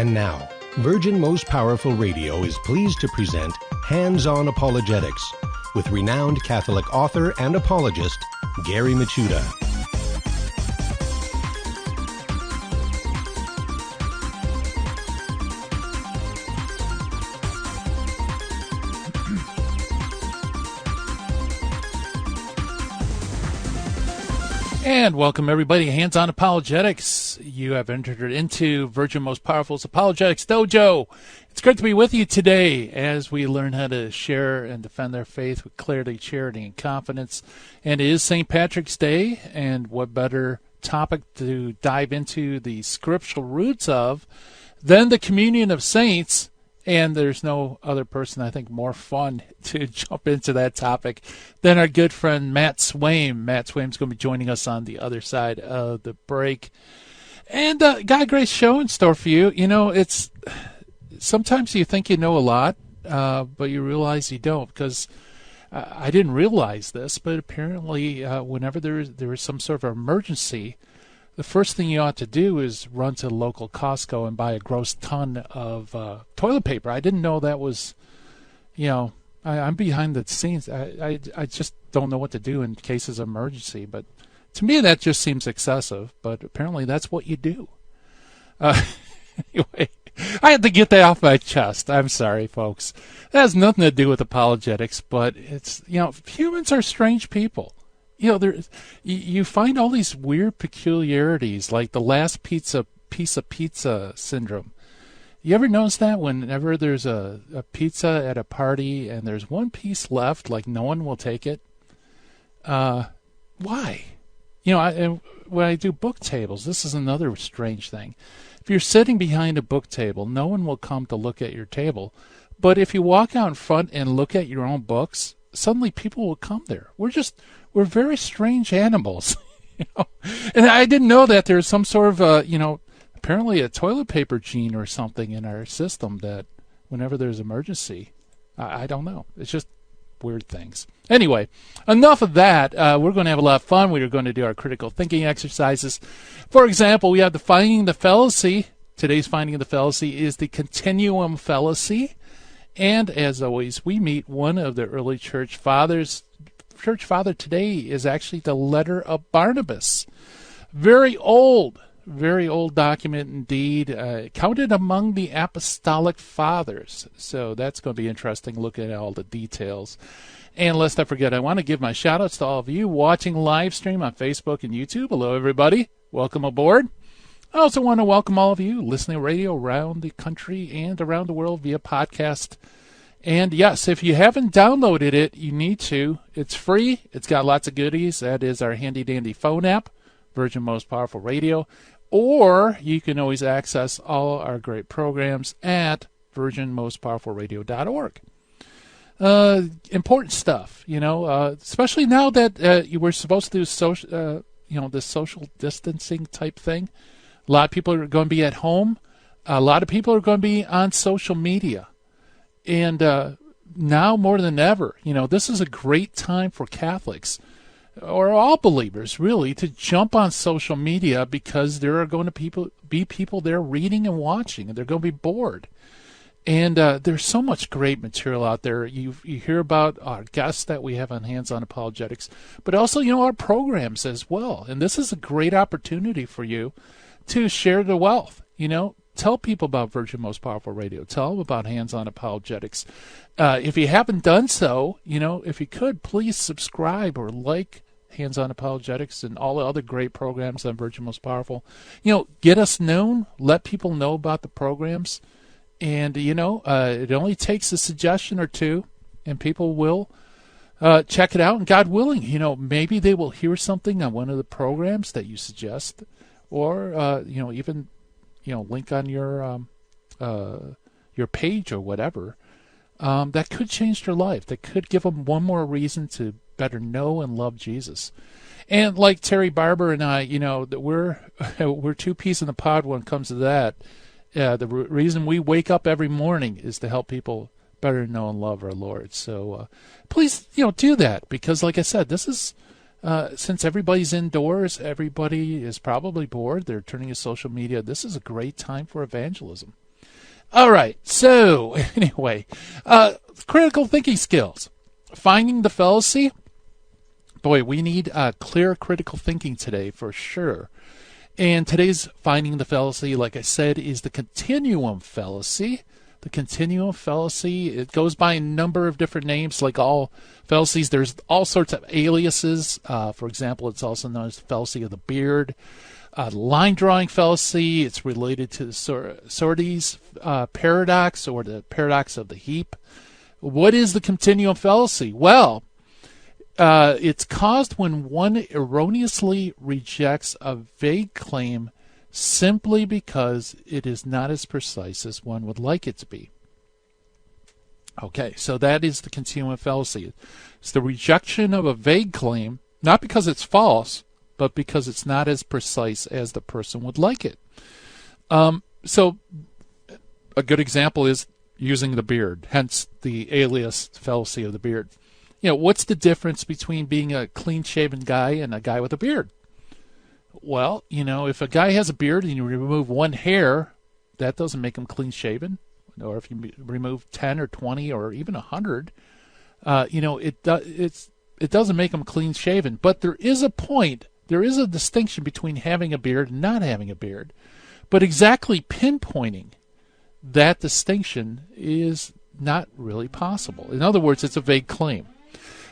And now, Virgin Most Powerful Radio is pleased to present Hands-On Apologetics with renowned Catholic author and apologist, Gary Michuta. And welcome, everybody, Hands-On Apologetics. You have entered into Virgin Most Powerful's Apologetics Dojo. It's great to be with you today as we learn how to share and defend our faith with clarity, charity, and confidence. And it is St. Patrick's Day, and what better topic to dive into the scriptural roots of than the communion of saints. And there's no other person, I think, more fun to jump into that topic than our good friend Matt Swaim. Matt Swaim's going to be joining us on the other side of the break. And got a great show in store for you. You know, it's sometimes you think you know a lot, but you realize you don't, because I didn't realize this, but apparently whenever there is some sort of emergency, the first thing you ought to do is run to the local Costco and buy a gross ton of toilet paper. I didn't know that was, I'm behind the scenes. I just don't know what to do in cases of emergency. But to me, that just seems excessive. But apparently that's what you do. Anyway, I had to get that off my chest. I'm sorry, folks. That has nothing to do with apologetics, but it's, humans are strange people. You find all these weird peculiarities, like the last piece of pizza syndrome. You ever notice that whenever there's a pizza at a party and there's one piece left, like no one will take it? Why? When I do book tables, this is another strange thing. If you're sitting behind a book table, no one will come to look at your table. But if you walk out in front and look at your own books, suddenly people will come there. We're very strange animals. And I didn't know that there's some sort of, apparently a toilet paper gene or something in our system that whenever there's emergency, I don't know. It's just weird things. Anyway, enough of that. We're going to have a lot of fun. We are going to do our critical thinking exercises. For example, we have the Finding the Fallacy. Today's Finding of the Fallacy is the Continuum Fallacy. And as always, we meet one of the early church fathers. Church father today is actually the letter of Barnabas. Very old document indeed, counted among the apostolic fathers. So that's going to be interesting, looking at all the details. And lest I forget, I want to give my shout-outs to all of you watching live stream on Facebook and YouTube. Hello, everybody. Welcome aboard. I also want to welcome all of you listening to radio around the country and around the world via podcast. And yes, if you haven't downloaded it, you need to. It's free. It's got lots of goodies. That is our handy-dandy phone app, Virgin Most Powerful Radio. Or you can always access all our great programs at virginmostpowerfulradio.org. Important stuff, especially now that we're supposed to do this social distancing type thing. A lot of people are going to be at home. A lot of people are going to be on social media. And now more than ever, this is a great time for Catholics, or all believers, really, to jump on social media, because there are going to be people there reading and watching, and they're going to be bored. And there's so much great material out there. You hear about our guests that we have on Hands-On Apologetics, but also, our programs as well. And this is a great opportunity for you to share the wealth, Tell people about Virgin Most Powerful Radio. Tell them about Hands-On Apologetics. If you haven't done so, if you could, please subscribe or like Hands-On Apologetics and all the other great programs on Virgin Most Powerful. Get us known. Let people know about the programs. And, it only takes a suggestion or two, and people will check it out. And God willing, maybe they will hear something on one of the programs that you suggest, or, even link on your page or whatever, that could change their life. That could give them one more reason to better know and love Jesus. And like Terry Barber and I, that we're two peas in the pod when it comes to that. The reason we wake up every morning is to help people better know and love our Lord. So please, do that, because like I said, this is since everybody's indoors, everybody is probably bored. They're turning to social media. This is a great time for evangelism. All right. So anyway, critical thinking skills. Finding the fallacy. Boy, we need clear critical thinking today for sure. And today's finding the fallacy, like I said, is the continuum fallacy. The continuum fallacy, it goes by a number of different names. Like all fallacies, there's all sorts of aliases. For example, it's also known as the fallacy of the beard. Line drawing fallacy, it's related to the Sordis paradox, or the paradox of the heap. What is the continuum fallacy? Well, it's caused when one erroneously rejects a vague claim simply because it is not as precise as one would like it to be. Okay, so that is the continuum fallacy. It's the rejection of a vague claim, not because it's false, but because it's not as precise as the person would like it. So a good example is using the beard, hence the alias fallacy of the beard. What's the difference between being a clean-shaven guy and a guy with a beard? Well, if a guy has a beard and you remove one hair, that doesn't make him clean-shaven. Or if you remove 10 or 20 or even 100, it doesn't make him clean-shaven. But there is a point, there is a distinction between having a beard and not having a beard. But exactly pinpointing that distinction is not really possible. In other words, it's a vague claim.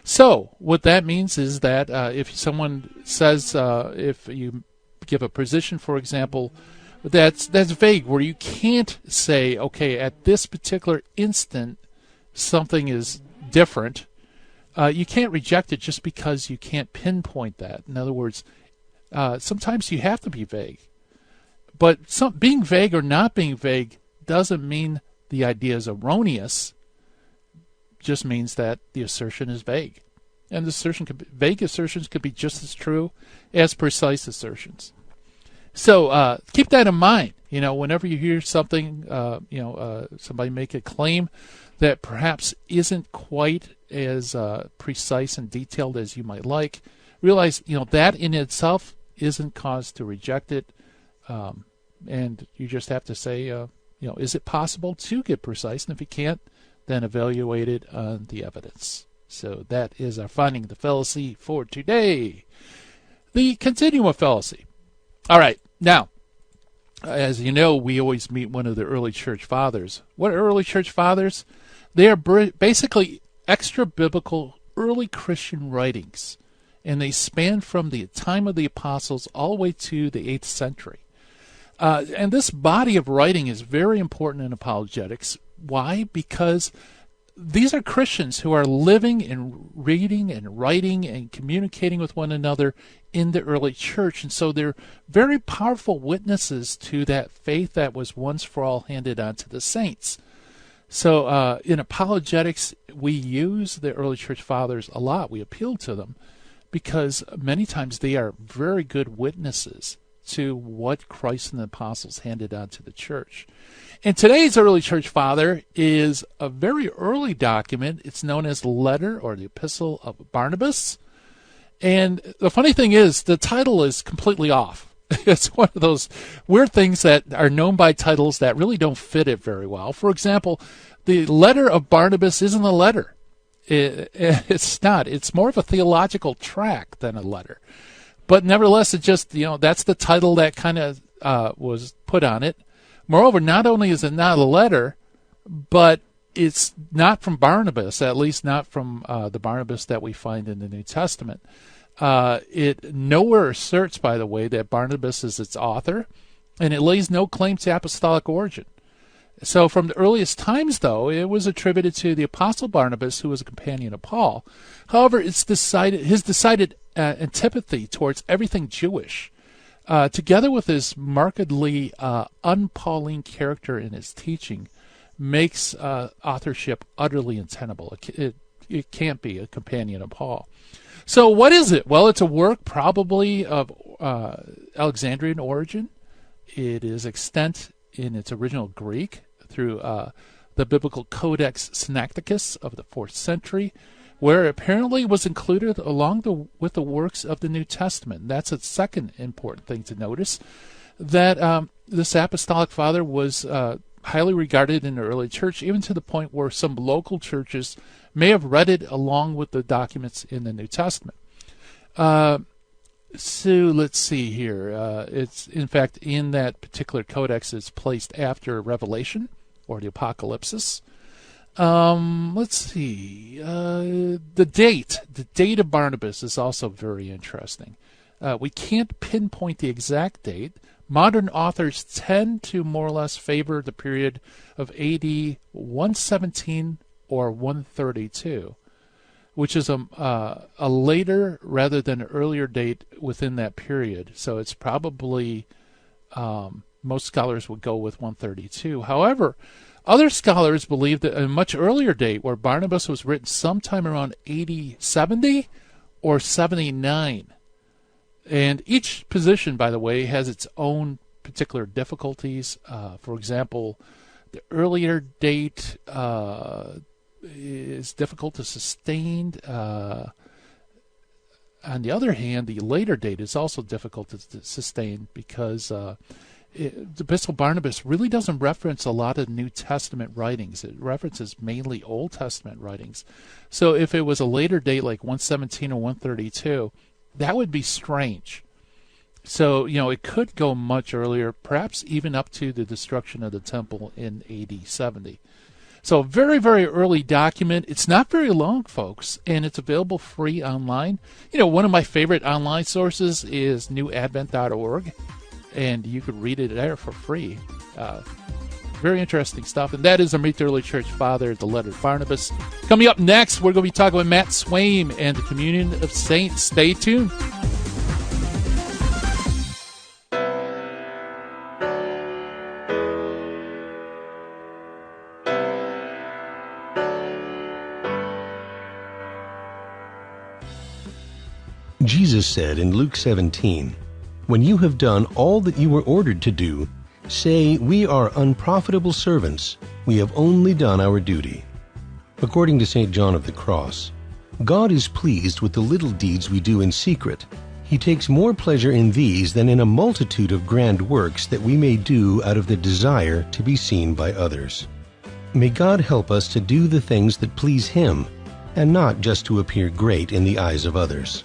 So what that means is that if someone says, if you give a position, for example, that's vague, where you can't say, okay, at this particular instant, something is different. You can't reject it just because you can't pinpoint that. In other words, sometimes you have to be vague. But being vague or not being vague doesn't mean the idea is erroneous. Just means that the assertion is vague. And vague assertions could be just as true as precise assertions. So keep that in mind. Whenever you hear something, somebody make a claim that perhaps isn't quite as precise and detailed as you might like, realize, that in itself isn't cause to reject it. And you just have to say, is it possible to get precise? And if you can't, then evaluate it on the evidence. So that is our finding the fallacy for today. The continuum fallacy. All right. Now, as you know, we always meet one of the early church fathers. What are early church fathers? They are basically extra-biblical early Christian writings, and they span from the time of the apostles all the way to the 8th century. And this body of writing is very important in apologetics. Why? Because these are Christians who are living and reading and writing and communicating with one another in the early church. And so they're very powerful witnesses to that faith that was once for all handed on to the saints. So in apologetics, we use the early church fathers a lot. We appeal to them because many times they are very good witnesses to what Christ and the apostles handed on to the church. And today's early church father is a very early document. It's known as the letter or the epistle of Barnabas. And the funny thing is, the title is completely off. It's one of those weird things that are known by titles that really don't fit it very well. For example, the letter of Barnabas isn't a letter. It's not. It's more of a theological tract than a letter. But nevertheless, it just, that's the title that kind of was put on it. Moreover, not only is it not a letter, but it's not from Barnabas, at least not from the Barnabas that we find in the New Testament. It nowhere asserts, by the way, that Barnabas is its author, and it lays no claim to apostolic origin. So from the earliest times, though, it was attributed to the apostle Barnabas, who was a companion of Paul. However, his decided antipathy towards everything Jewish, together with his markedly un-Pauline character in his teaching, makes authorship utterly untenable. It can't be a companion of Paul. So what is it? Well, it's a work probably of Alexandrian origin. It is extant in its original Greek through the biblical Codex Sinaiticus of the 4th century, where it apparently was included along with the works of the New Testament. That's a second important thing to notice, that this apostolic father was highly regarded in the early church, even to the point where some local churches may have read it along with the documents in the New Testament. So let's see here. It's, in fact, in that particular codex, it's placed after Revelation or the Apocalypse. Let's see. The date of Barnabas is also very interesting. We can't pinpoint the exact date. Modern authors tend to more or less favor the period of AD 117 or 132, which is a later rather than an earlier date within that period. So it's probably, most scholars would go with 132. However, other scholars believe that a much earlier date, where Barnabas was written sometime around AD 70 or 79. And each position, by the way, has its own particular difficulties. For example, the earlier date is difficult to sustain. On the other hand, the later date is also difficult to sustain because the Epistle Barnabas really doesn't reference a lot of New Testament writings. It references mainly Old Testament writings. So if it was a later date like 117 or 132, that would be strange. So, it could go much earlier, perhaps even up to the destruction of the temple in AD 70. So a very, very early document. It's not very long, folks, and it's available free online. One of my favorite online sources is newadvent.org, and you could read it there for free. Very interesting stuff. And that is our Meet the Early Church Father, the letter of Barnabas. Coming up next, we're going to be talking with Matt Swaim and the Communion of Saints. Stay tuned. Jesus said in Luke 17, "When you have done all that you were ordered to do, say, 'We are unprofitable servants. We have only done our duty.'" According to St. John of the Cross, God is pleased with the little deeds we do in secret. He takes more pleasure in these than in a multitude of grand works that we may do out of the desire to be seen by others. May God help us to do the things that please Him, and not just to appear great in the eyes of others.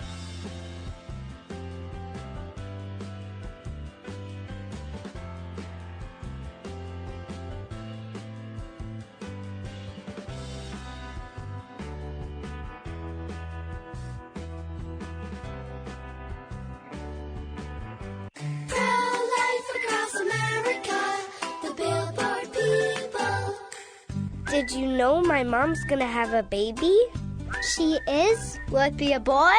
Did you know my mom's gonna have a baby? She is? Will it be a boy?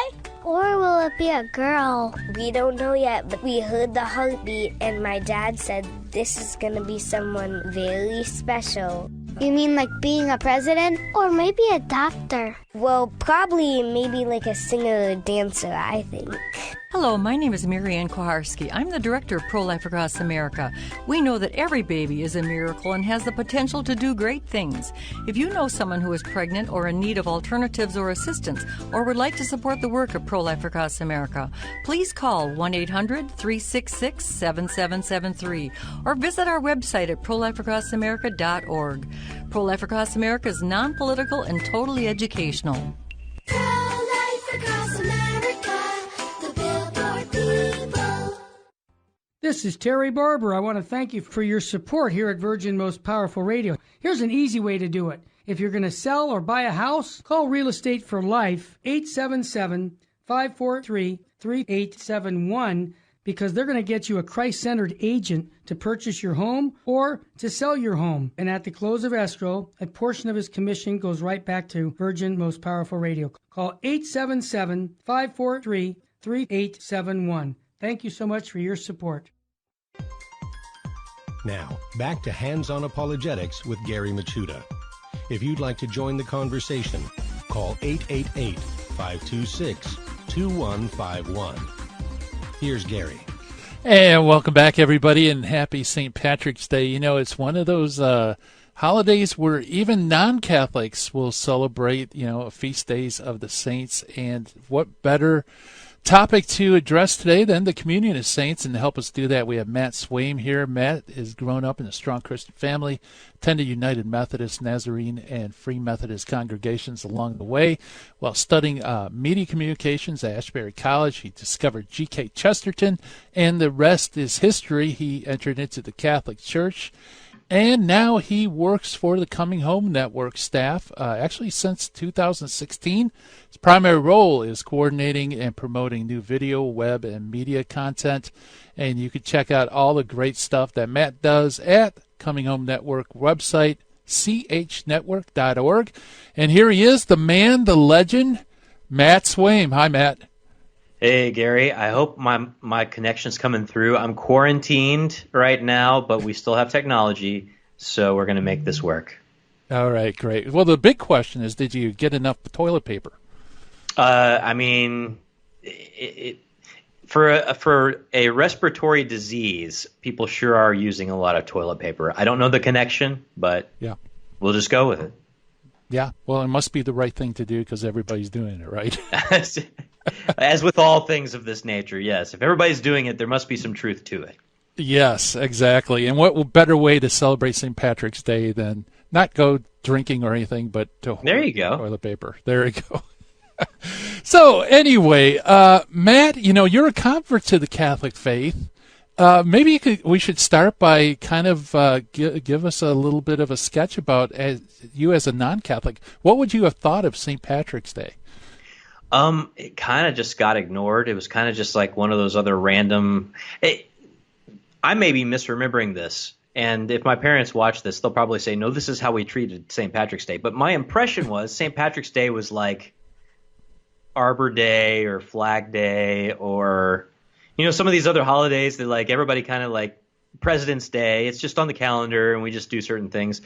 Or will it be a girl? We don't know yet, but we heard the heartbeat and my dad said this is gonna be someone very special. You mean like being a president? Or maybe a doctor? Well, probably maybe like a singer or dancer, I think. Hello, my name is Mary Ann Koharski. I'm the director of Pro-Life Across America. We know that every baby is a miracle and has the potential to do great things. If you know someone who is pregnant or in need of alternatives or assistance, or would like to support the work of Pro-Life Across America, please call 1-800-366-7773 or visit our website at prolifeacrossamerica.org. Pro-Life Across America is non-political and totally educational. Pro-Life Across America, the Billboard people. This is Terry Barber. I want to thank you for your support here at Virgin Most Powerful Radio. Here's an easy way to do it. If you're going to sell or buy a house, call Real Estate for Life, 877-543-3871, because they're going to get you a Christ-centered agent to purchase your home or to sell your home. And at the close of escrow, a portion of his commission goes right back to Virgin Most Powerful Radio. Call 877-543-3871. Thank you so much for your support. Now, back to Hands-on Apologetics with Gary Machuda. If you'd like to join the conversation, call 888-526-2151. Here's Gary. And welcome back, everybody, and happy St. Patrick's Day. It's one of those holidays where even non-Catholics will celebrate, feast days of the saints. And what better topic to address today, then, the communion of saints, and to help us do that, we have Matt Swaim here. Matt has grown up in a strong Christian family, attended United Methodist, Nazarene, and Free Methodist congregations along the way. While studying media communications at Ashbury College, he discovered G.K. Chesterton, and the rest is history. He entered into the Catholic Church, and now he works for the Coming Home Network staff, actually since 2016. His primary role is coordinating and promoting new video, web, and media content. And you can check out all the great stuff that Matt does at Coming Home Network website, chnetwork.org. And here he is, the man, the legend, Matt Swaim. Hi, Matt. Hey, Gary. I hope my connection's coming through. I'm quarantined right now, but we still have technology, so we're going to make this work. All right, great. Well, the big question is, did you get enough toilet paper? I mean, for a respiratory disease, people sure are using a lot of toilet paper. I don't know the connection, but Yeah. we'll just go with it. Yeah, well, it must be the right thing to do because everybody's doing it, right? As with all things of this nature, yes. If everybody's doing it, there must be some truth to it. Yes, exactly. And what better way to celebrate St. Patrick's Day than not go drinking or anything, but to There you go. toilet paper. There you go. So anyway, Matt, you're a convert to the Catholic faith. Maybe we should start by kind of give us a little bit of a sketch about you as a non-Catholic. What would you have thought of St. Patrick's Day? It kind of just got ignored. It was kind of just like one of those other random. I may be misremembering this, and if my parents watch this, they'll probably say, "No, this is how we treated St. Patrick's Day." But my impression was St. Patrick's Day was like Arbor Day or Flag Day or some of these other holidays that like everybody kind of like President's Day. It's just on the calendar, and we just do certain things.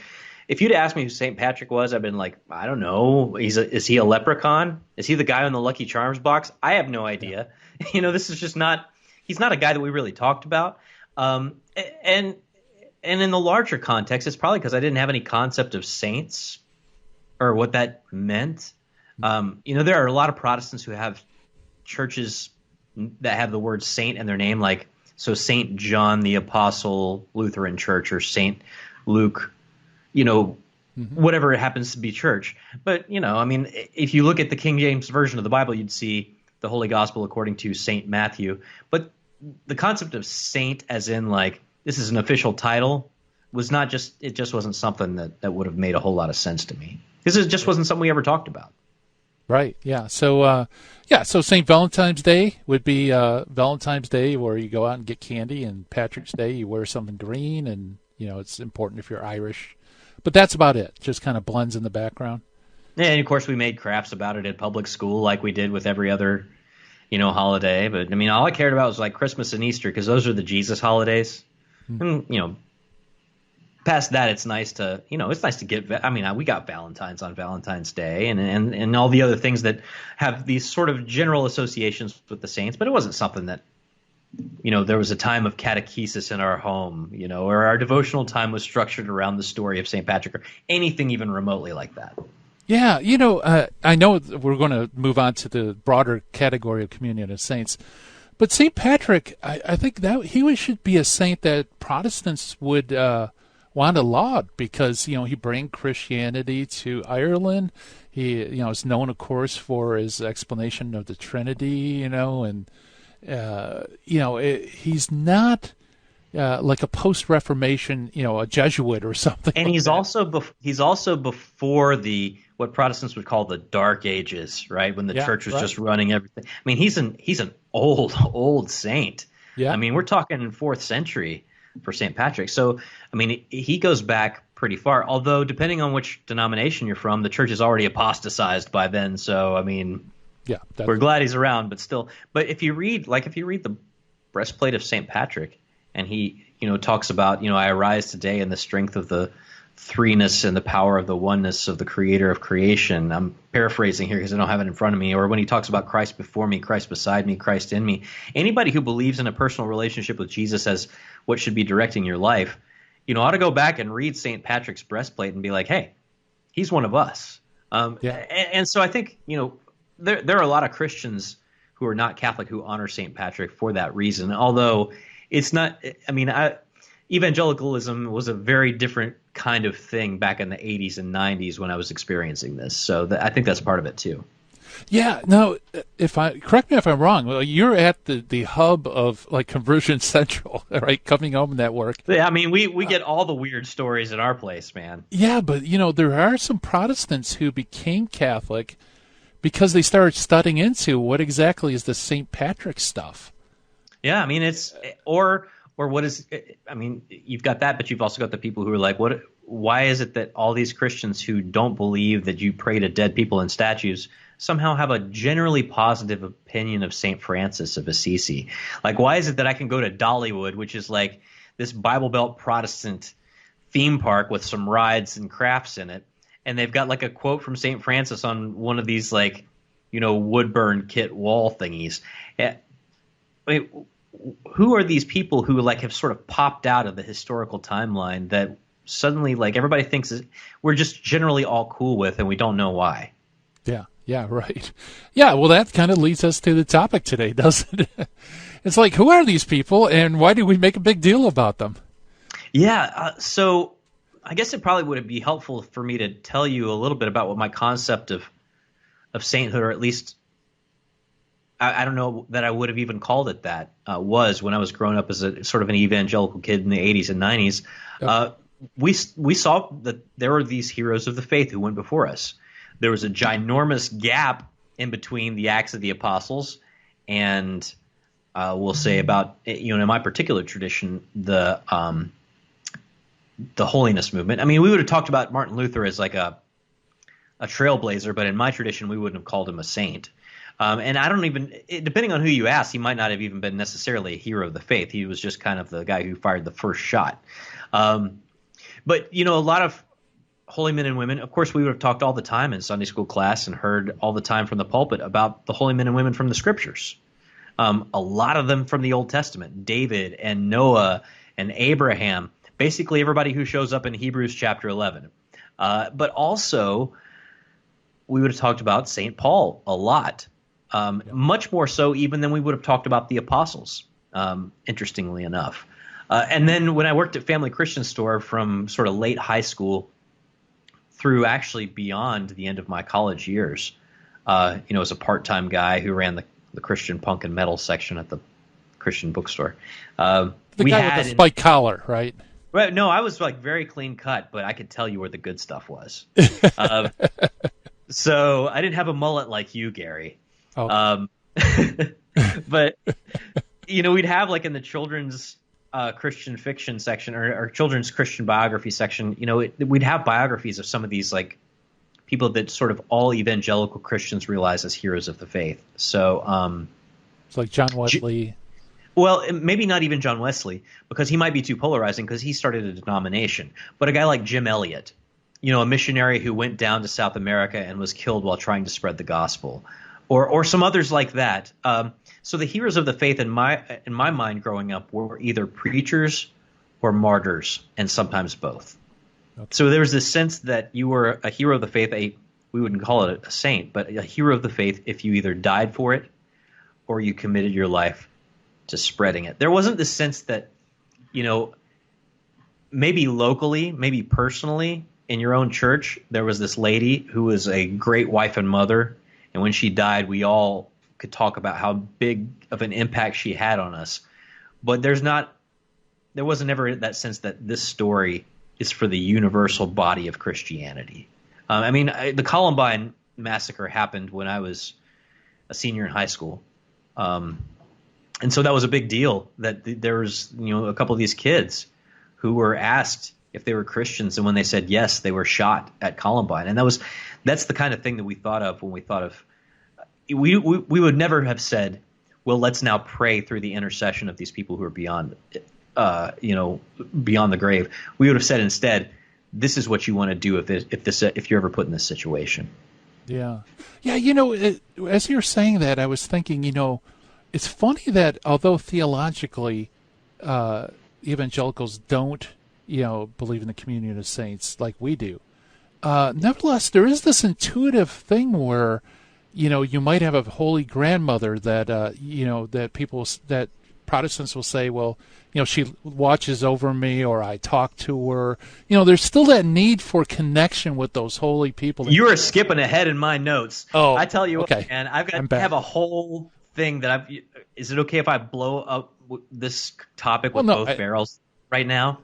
If you'd asked me who St. Patrick was, I've been like, I don't know. Is he a leprechaun? Is he the guy on the Lucky Charms box? I have no idea. This is just not. He's not a guy that we really talked about. And in the larger context, it's probably because I didn't have any concept of saints or what that meant. There are a lot of Protestants who have churches that have the word saint in their name, like so Saint John the Apostle Lutheran Church or Saint Luke. Whatever it happens to be church. But, if you look at the King James Version of the Bible, you'd see the Holy Gospel according to St. Matthew. But the concept of saint as in like this is an official title was not just – it just wasn't something that would have made a whole lot of sense to me. Because it just wasn't something we ever talked about. Right, yeah. So, so St. Valentine's Day would be Valentine's Day where you go out and get candy, and Patrick's Day you wear something green, and, it's important if you're Irish. But that's about it. Just kind of blends in the background. Yeah, and of course we made crafts about it at public school like we did with every other, holiday. But, all I cared about was like Christmas and Easter because those are the Jesus holidays. Mm-hmm. And, past that, it's nice to, it's nice to get, we got Valentine's on Valentine's Day and all the other things that have these sort of general associations with the saints. But it wasn't something that, there was a time of catechesis in our home, or our devotional time was structured around the story of St. Patrick or anything even remotely like that. Yeah, I know we're going to move on to the broader category of communion of saints, but St. Patrick, I think that he should be a saint that Protestants would want to laud because, he brought Christianity to Ireland. He, is known, of course, for his explanation of the Trinity, and he's not like a post-Reformation, a Jesuit or something. And he's also before what Protestants would call the Dark Ages, right? When the church was just running everything. He's an old saint. Yeah. We're talking 4th century for St. Patrick. So, he goes back pretty far. Although, depending on which denomination you're from, the church is already apostatized by then. So, we're glad he's around, but still. But if you read the breastplate of St. Patrick, and he, talks about, I arise today in the strength of the threeness and the power of the oneness of the creator of creation. I'm paraphrasing here because I don't have it in front of me. Or when he talks about Christ before me, Christ beside me, Christ in me. Anybody who believes in a personal relationship with Jesus as what should be directing your life, ought to go back and read St. Patrick's breastplate and be like, hey, he's one of us. And so I think, there are a lot of Christians who are not Catholic who honor St. Patrick for that reason. Although it's not, I mean, evangelicalism was a very different kind of thing back in the 80s and 90s when I was experiencing this. So I think that's part of it too. Yeah, no, correct me if I'm wrong. Well, you're at the hub of like Conversion Central, right? Coming Home Network. Yeah, I mean, we get all the weird stories at our place, man. Yeah, but there are some Protestants who became Catholic because they started studying into what exactly is the St. Patrick stuff. Yeah, I mean, it's or what is, I mean, you've got that, but you've also got the people who are like, why is it that all these Christians who don't believe that you pray to dead people and statues somehow have a generally positive opinion of St. Francis of Assisi? Like, why is it that I can go to Dollywood, which is like this Bible Belt Protestant theme park with some rides and crafts in it, and they've got like a quote from St. Francis on one of these like, wood burn kit wall thingies. I mean, who are these people who like have sort of popped out of the historical timeline that suddenly like everybody thinks we're just generally all cool with, and we don't know why? Yeah, right. Yeah, well, that kind of leads us to the topic today, doesn't it? It's like, who are these people, and why do we make a big deal about them? Yeah, so I guess it probably would be helpful for me to tell you a little bit about what my concept of sainthood, or at least I don't know that I would have even called it that, was when I was growing up as a sort of an evangelical kid in the 80s and 90s. Yep. We saw that there were these heroes of the faith who went before us. There was a ginormous gap in between the Acts of the Apostles and we'll say about, in my particular tradition, the holiness movement. I mean, we would have talked about Martin Luther as like a trailblazer, but in my tradition, we wouldn't have called him a saint. And I don't even, depending on who you ask, he might not have even been necessarily a hero of the faith. He was just kind of the guy who fired the first shot. But, a lot of holy men and women, of course, we would have talked all the time in Sunday school class and heard all the time from the pulpit about the holy men and women from the scriptures. A lot of them from the Old Testament, David and Noah and Abraham, basically everybody who shows up in Hebrews chapter 11. But also, we would have talked about St. Paul a lot, much more so even than we would have talked about the apostles, interestingly enough. And then when I worked at Family Christian Store from sort of late high school through actually beyond the end of my college years, as a part-time guy who ran the Christian punk and metal section at the Christian bookstore. The guy with the spiked collar, right? Right. No, I was like very clean cut, but I could tell you where the good stuff was. So I didn't have a mullet like you, Gary. Oh. But, we'd have like in the children's Christian fiction section or children's Christian biography section, we'd have biographies of some of these like people that sort of all evangelical Christians realize as heroes of the faith. So it's like John Wesley. Well, maybe not even John Wesley, because he might be too polarizing because he started a denomination. But a guy like Jim Elliot, a missionary who went down to South America and was killed while trying to spread the gospel, or some others like that. So the heroes of the faith in my mind growing up were either preachers or martyrs, and sometimes both. Okay. So there was this sense that you were a hero of the faith. We wouldn't call it a saint, but a hero of the faith if you either died for it or you committed your life to spreading it. There wasn't this sense that, maybe locally, maybe personally in your own church, there was this lady who was a great wife and mother, and when she died, we all could talk about how big of an impact she had on us. But there wasn't ever that sense that this story is for the universal body of Christianity. The Columbine massacre happened when I was a senior in high school. And so that was a big deal that there was, a couple of these kids who were asked if they were Christians, and when they said yes, they were shot at Columbine. And that's the kind of thing that we thought of when we thought of we would never have said, well, let's now pray through the intercession of these people who are beyond the grave. We would have said instead, this is what you want to do if you're ever put in this situation. Yeah. As you're saying that, I was thinking, it's funny that although theologically evangelicals don't, believe in the communion of saints like we do, nevertheless, there is this intuitive thing where you might have a holy grandmother that that Protestants will say, well, she watches over me, or I talk to her. There's still that need for connection with those holy people. You are skipping ahead in my notes. Oh, I tell you okay. what, man, I have a whole thing that is it okay if I blow up this topic with both barrels right now?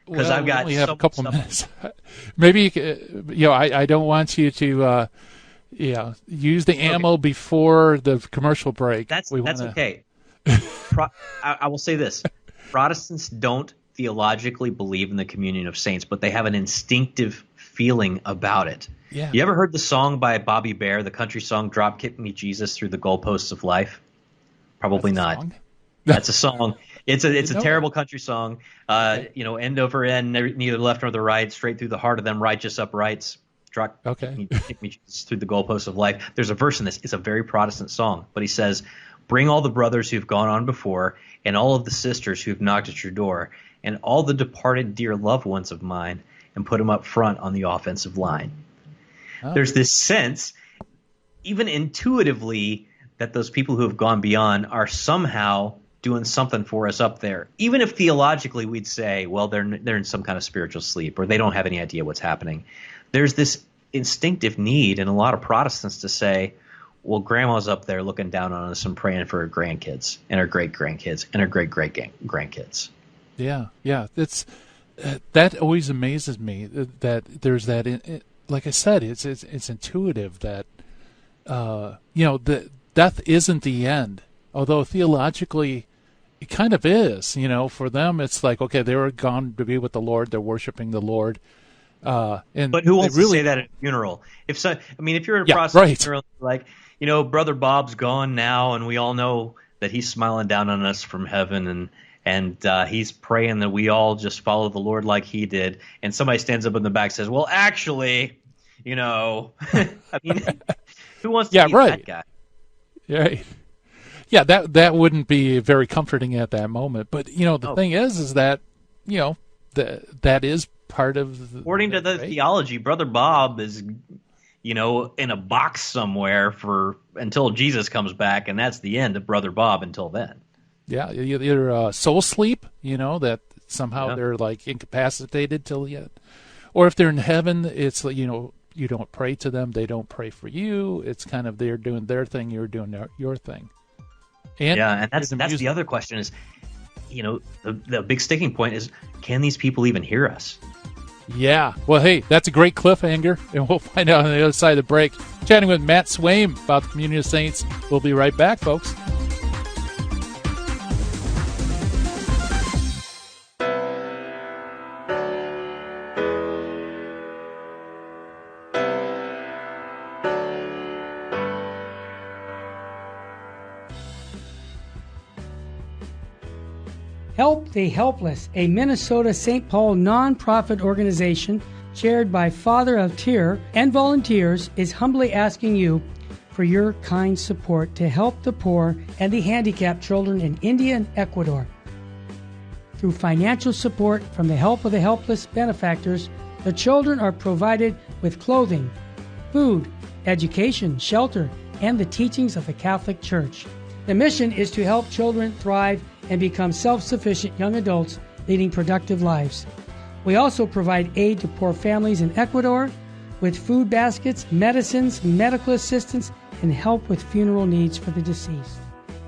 Because I've got only have a couple minutes. Maybe I don't want you to use the ammo before the commercial break. That's okay. I will say this: Protestants don't theologically believe in the communion of saints, but they have an instinctive feeling about it. Yeah. You ever heard the song by Bobby Bear, the country song "Drop Kick Me Jesus Through the Goalposts of Life"? Probably not. Song? That's a song. It's a terrible country song. End over end, neither left nor the right, straight through the heart of them righteous uprights. Kick me Jesus through the goalposts of life. There's a verse in this. It's a very Protestant song, but he says, "Bring all the brothers who've gone on before, and all of the sisters who've knocked at your door, and all the departed dear loved ones of mine, and put them up front on the offensive line." Oh. There's this sense, even intuitively, that those people who have gone beyond are somehow doing something for us up there. Even if theologically we'd say, well, they're in some kind of spiritual sleep, or they don't have any idea what's happening. There's this instinctive need in a lot of Protestants to say, well, grandma's up there looking down on us and praying for her grandkids and her great-grandkids and her great-great-grandkids. Yeah. It's that always amazes me, that there's that, like I said, it's intuitive that, the death isn't the end, although theologically it kind of is. For them it's like, okay, they were gone to be with the Lord, they're worshiping the Lord. But who wants to say that at a funeral? If you're in a Protestant funeral, like, Brother Bob's gone now, and we all know that he's smiling down on us from heaven, and he's praying that we all just follow the Lord like he did. And somebody stands up in the back and says, well, actually, who wants to be that guy? Right. Yeah, that wouldn't be very comforting at that moment. But the thing is that that is part of. According to the theology, Brother Bob is, in a box somewhere until Jesus comes back, and that's the end of Brother Bob until then. Yeah, either soul sleep, that somehow they're like incapacitated till the end, or if they're in heaven, it's you don't pray to them, they don't pray for you. It's kind of they're doing their thing, you're doing your thing. And that's the other question is, the big sticking point is, can these people even hear us? Yeah. Well, hey, that's a great cliffhanger, and we'll find out on the other side of the break. Chatting with Matt Swaim about the Communion of Saints. We'll be right back, folks. Help the Helpless, a Minnesota St. Paul nonprofit organization chaired by Father of Tear and volunteers, is humbly asking you for your kind support to help the poor and the handicapped children in India and Ecuador. Through financial support from the Help of the Helpless benefactors, the children are provided with clothing, food, education, shelter, and the teachings of the Catholic Church. The mission is to help children thrive and become self-sufficient young adults leading productive lives. We also provide aid to poor families in Ecuador with food baskets, medicines, medical assistance, and help with funeral needs for the deceased.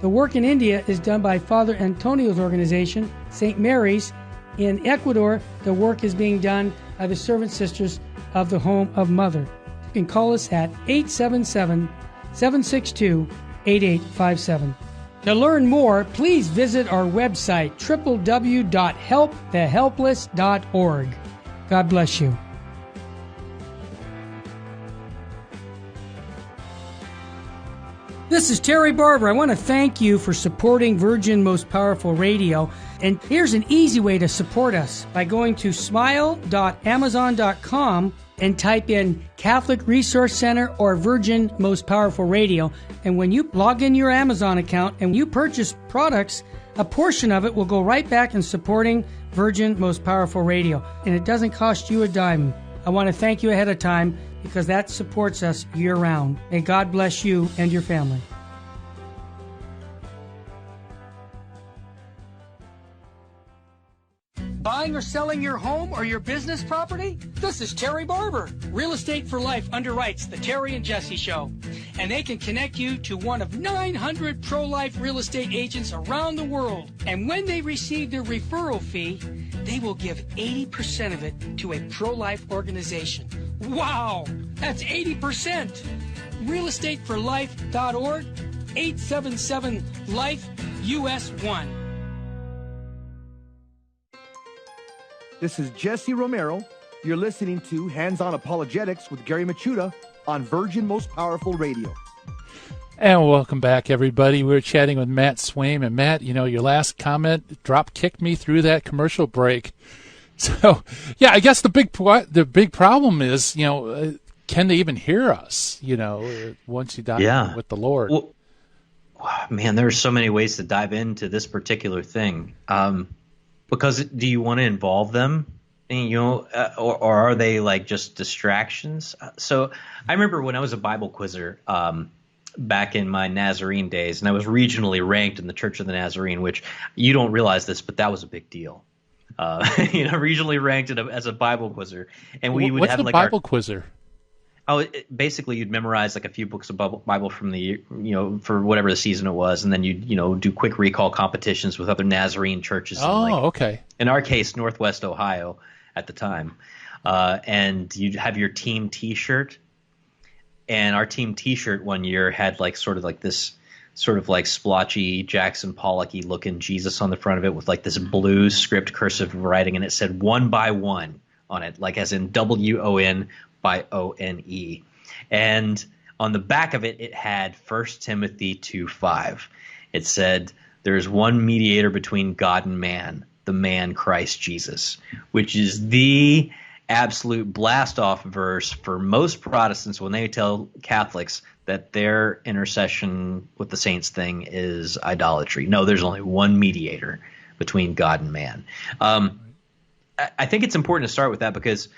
The work in India is done by Father Antonio's organization, St. Mary's. In Ecuador, the work is being done by the Servant Sisters of the Home of Mother. You can call us at 877-762-8857. To learn more, please visit our website, www.helpthehelpless.org. God bless you. This is Terry Barber. I want to thank you for supporting Virgin Most Powerful Radio. And here's an easy way to support us by going to smile.amazon.com and type in Catholic Resource Center or Virgin Most Powerful Radio. And when you log in your Amazon account and you purchase products, a portion of it will go right back in supporting Virgin Most Powerful Radio. And it doesn't cost you a dime. I want to thank you ahead of time because that supports us year-round. May God bless you and your family. Buying or selling your home or your business property? This is Terry Barber. Real Estate for Life underwrites the Terry and Jesse Show. And they can connect you to one of 900 pro-life real estate agents around the world. And when they receive their referral fee, they will give 80% of it to a pro-life organization. Wow! That's 80%! realestateforlife.org, 877-LIFE-US1. This is Jesse Romero. You're listening to Hands-On Apologetics with Gary Machuda on Virgin Most Powerful Radio. And welcome back, everybody. We're chatting with Matt Swaim. And Matt, your last comment drop-kicked me through that commercial break. So, yeah, I guess the big problem is, can they even hear us, once you die with the Lord? Well, man, there are so many ways to dive into this particular thing. Because do you want to involve them, or are they like just distractions? So I remember when I was a Bible quizzer back in my Nazarene days, and I was regionally ranked in the Church of the Nazarene, which you don't realize this, but that was a big deal. Regionally ranked as a Bible quizzer, and we would have like Bible quizzer. Basically, you'd memorize like a few books of Bible from the, for whatever the season it was, and then you'd, do quick recall competitions with other Nazarene churches. Okay. In our case, Northwest Ohio at the time, and you'd have your team T-shirt, and our team T-shirt one year had this splotchy Jackson Pollock-y looking Jesus on the front of it with like this blue script cursive writing, and it said "one by one" on it, like as in WON. By ONE. And on the back of it, it had 1 Timothy 2:5. It said, "There's one mediator between God and man, the man Christ Jesus," which is the absolute blast-off verse for most Protestants when they tell Catholics that their intercession with the saints thing is idolatry. No, there's only one mediator between God and man. I think it's important to start with that because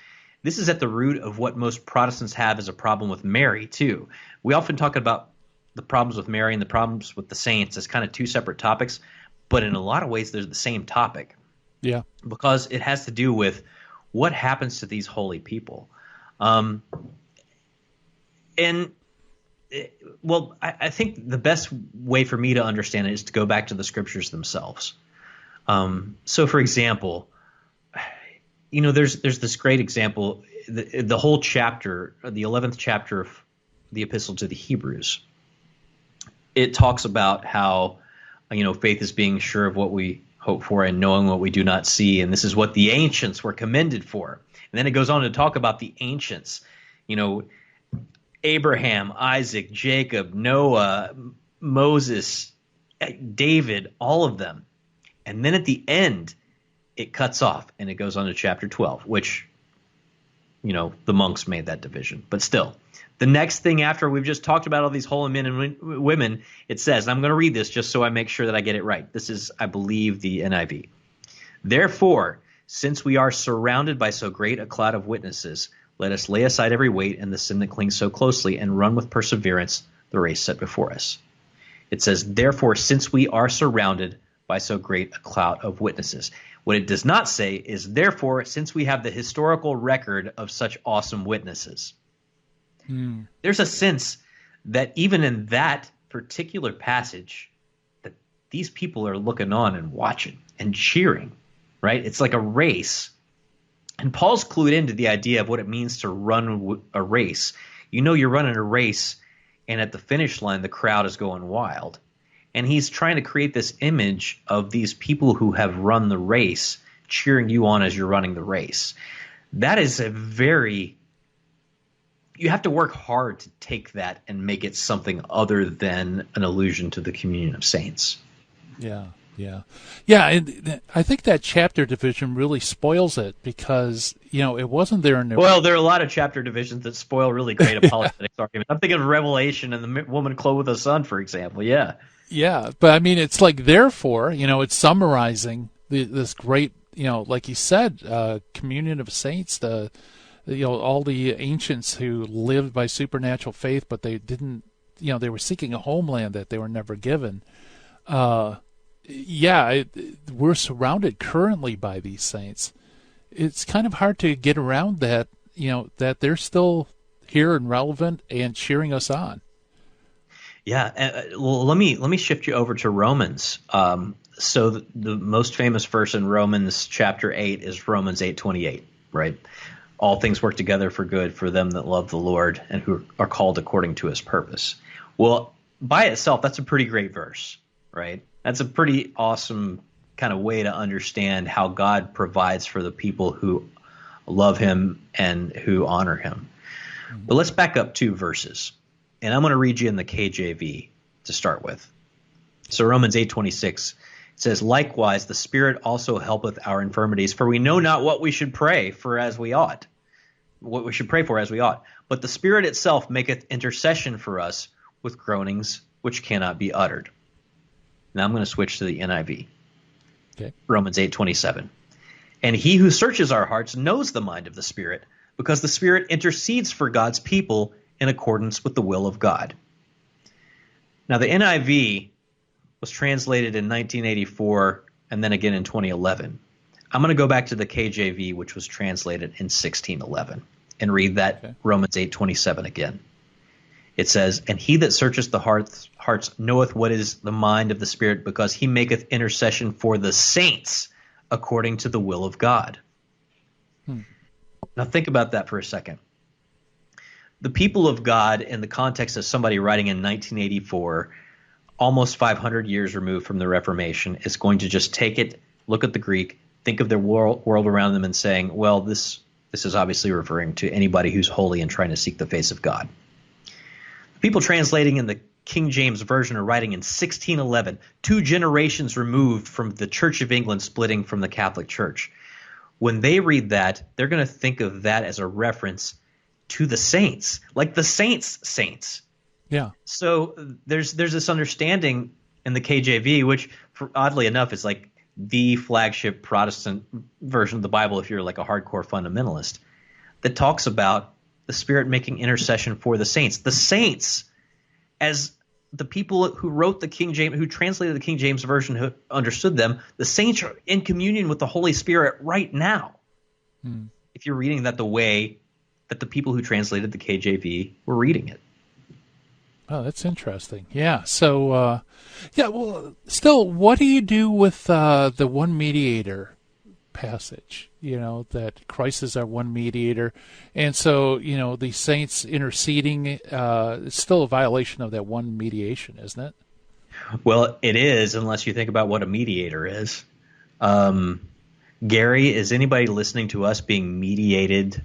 this is at the root of what most Protestants have as a problem with Mary, too. We often talk about the problems with Mary and the problems with the saints as kind of two separate topics, but in a lot of ways, they're the same topic. Yeah. Because it has to do with what happens to these holy people. I think the best way for me to understand it is to go back to the scriptures themselves. So, for example, there's this great example, the whole chapter, the 11th chapter of the Epistle to the Hebrews. It talks about how, faith is being sure of what we hope for and knowing what we do not see. And this is what the ancients were commended for. And then it goes on to talk about the ancients, Abraham, Isaac, Jacob, Noah, Moses, David, all of them. And then at the end, it cuts off and it goes on to chapter 12, which, the monks made that division. But still, the next thing after we've just talked about all these holy men and women, it says, and I'm going to read this just so I make sure that I get it right. This is, I believe, the NIV. "Therefore, since we are surrounded by so great a cloud of witnesses, let us lay aside every weight and the sin that clings so closely and run with perseverance the race set before us." It says, "Therefore, since we are surrounded by so great a cloud of witnesses." What it does not say is, "Therefore, since we have the historical record of such awesome witnesses." There's a sense that even in that particular passage, that these people are looking on and watching and cheering, right? It's like a race. And Paul's clued into the idea of what it means to run a race. You're running a race, and at the finish line, the crowd is going wild. And he's trying to create this image of these people who have run the race cheering you on as you're running the race. That is you have to work hard to take that and make it something other than an allusion to the communion of saints. Yeah. And I think that chapter division really spoils it because, it wasn't there in the... Well, there are a lot of chapter divisions that spoil really great apologetics arguments. I'm thinking of Revelation and the woman clothed with the sun, for example. Yeah. Yeah, but I mean, it's like, therefore, it's summarizing this great, like you said, communion of saints, the all the ancients who lived by supernatural faith, but they didn't, they were seeking a homeland that they were never given. We're surrounded currently by these saints. It's kind of hard to get around that, that they're still here and relevant and cheering us on. Yeah. Well, let me shift you over to Romans. So the most famous verse in Romans chapter 8 is Romans 8:28, right? All things work together for good for them that love the Lord and who are called according to his purpose. Well, by itself, that's a pretty great verse, right? That's a pretty awesome kind of way to understand how God provides for the people who love him and who honor him. But let's back up 2 verses. And I'm going to read you in the KJV to start with. So Romans 8:26 says, likewise, the Spirit also helpeth our infirmities, for we know not what we should pray for as we ought. What we should pray for as we ought. But the Spirit itself maketh intercession for us with groanings which cannot be uttered. Now I'm going to switch to the NIV. Okay. Romans 8:27. And he who searches our hearts knows the mind of the Spirit, because the Spirit intercedes for God's people in accordance with the will of God. Now the NIV was translated in 1984 and then again in 2011. I'm going to go back to the KJV, which was translated in 1611, and read that Romans 8:27 again. It says, and he that searcheth the hearts knoweth what is the mind of the Spirit, because he maketh intercession for the saints according to the will of God. Now think about that for a second. The people of God, in the context of somebody writing in 1984, almost 500 years removed from the Reformation, is going to just take it, look at the Greek, think of the world around them and saying, well, this is obviously referring to anybody who's holy and trying to seek the face of God. People translating in the King James Version are writing in 1611, 2 generations removed from the Church of England splitting from the Catholic Church. When they read that, they're going to think of that as a reference to the saints, like the saints. Yeah. So there's this understanding in the KJV, which oddly enough is like the flagship Protestant version of the Bible if you're like a hardcore fundamentalist, that talks about the Spirit making intercession for the saints. The saints, as the people who wrote the King James, who translated the King James Version, who understood them, the saints are in communion with the Holy Spirit right now. If you're reading that the way that the people who translated the KJV were reading it. Oh, that's interesting. Yeah. So, still, what do you do with the one mediator passage? That Christ is our one mediator. And so, the saints interceding is still a violation of that one mediation, isn't it? Well, it is, unless you think about what a mediator is. Gary, is anybody listening to us being mediated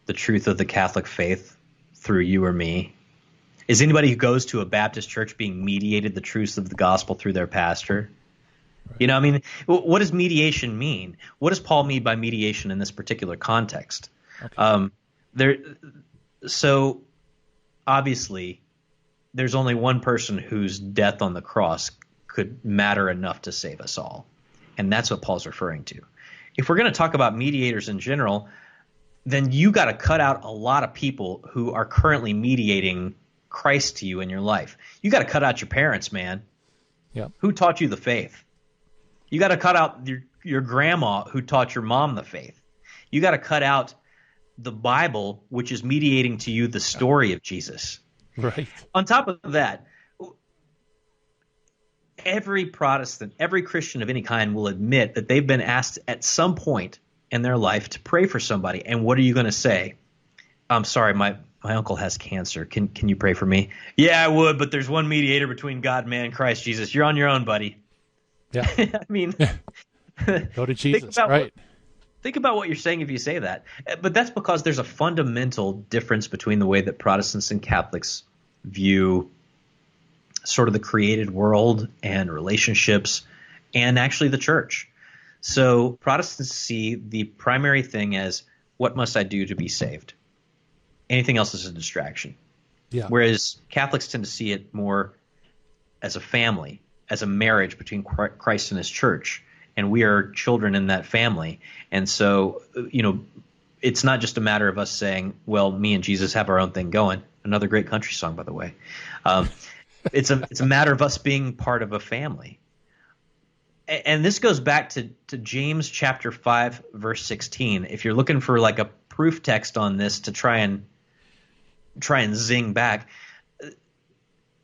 the truth of the Catholic faith through you or me? Is anybody who goes to a Baptist church being mediated the truths of the gospel through their pastor? Right. What does mediation mean? What does Paul mean by mediation in this particular context? Okay. So obviously, there's only one person whose death on the cross could matter enough to save us all, and that's what Paul's referring to. If we're going to talk about mediators in general, then you got to cut out a lot of people who are currently mediating Christ to you in your life. You got to cut out your parents, man. Yeah. Who taught you the faith? You got to cut out your grandma who taught your mom the faith. You got to cut out the Bible, which is mediating to you the story of Jesus. Right. On top of that, every Protestant, every Christian of any kind will admit that they've been asked at some point in their life to pray for somebody. And what are you going to say? I'm sorry, my uncle has cancer. Can you pray for me? Yeah, I would, but there's one mediator between God and man, Christ Jesus. You're on your own, buddy. Yeah. I mean, go to Jesus, right? Think about what you're saying if you say that. But that's because there's a fundamental difference between the way that Protestants and Catholics view sort of the created world and relationships and actually the church. So Protestants see the primary thing as, what must I do to be saved? Anything else is a distraction. Yeah. Whereas Catholics tend to see it more as a family, as a marriage between Christ and his church. And we are children in that family. And so, it's not just a matter of us saying, well, me and Jesus have our own thing going. Another great country song, by the way. It's a matter of us being part of a family. And this goes back to James chapter 5, verse 16. If you're looking for like a proof text on this to try and zing back,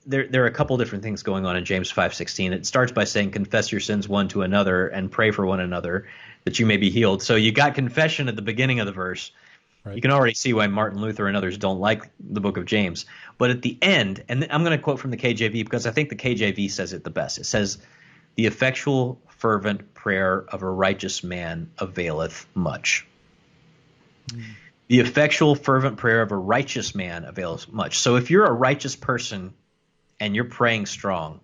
there are a couple different things going on in James 5:16. It starts by saying, confess your sins one to another and pray for one another that you may be healed. So you got confession at the beginning of the verse. Right. You can already see why Martin Luther and others don't like the book of James. But at the end, and I'm going to quote from the KJV because I think the KJV says it the best. It says, the effectual fervent prayer of a righteous man availeth much. The effectual fervent prayer of a righteous man availeth much. So if you're a righteous person and you're praying strong,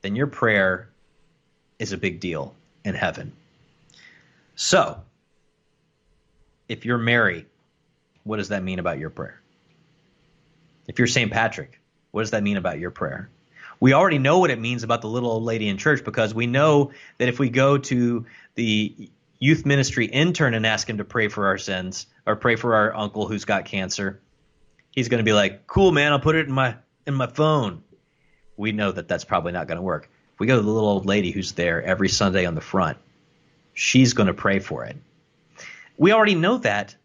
then your prayer is a big deal in heaven. So, if you're Mary, what does that mean about your prayer? If you're St. Patrick, what does that mean about your prayer? We already know what it means about the little old lady in church, because we know that if we go to the youth ministry intern and ask him to pray for our sins or pray for our uncle who's got cancer, he's going to be like, cool, man, I'll put it in my phone. We know that that's probably not going to work. If we go to the little old lady who's there every Sunday on the front, she's going to pray for it. We already know that,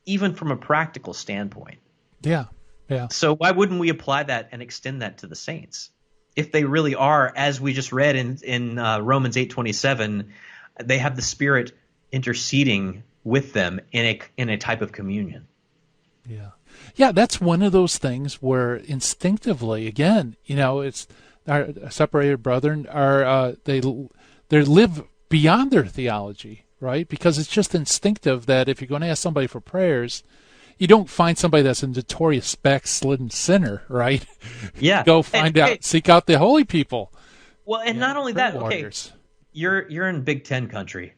even from a practical standpoint. Yeah, yeah. So why wouldn't we apply that and extend that to the saints? If they really are, as we just read in Romans 8:27, they have the Spirit interceding with them in a type of communion. Yeah. Yeah, that's one of those things where instinctively, again, it's our separated brethren they live beyond their theology, right? Because it's just instinctive that if you're going to ask somebody for prayers, you don't find somebody that's a notorious backslidden sinner, right? Yeah. Go seek out the holy people. Well, and not only that, warriors. Okay, you're in Big Ten country.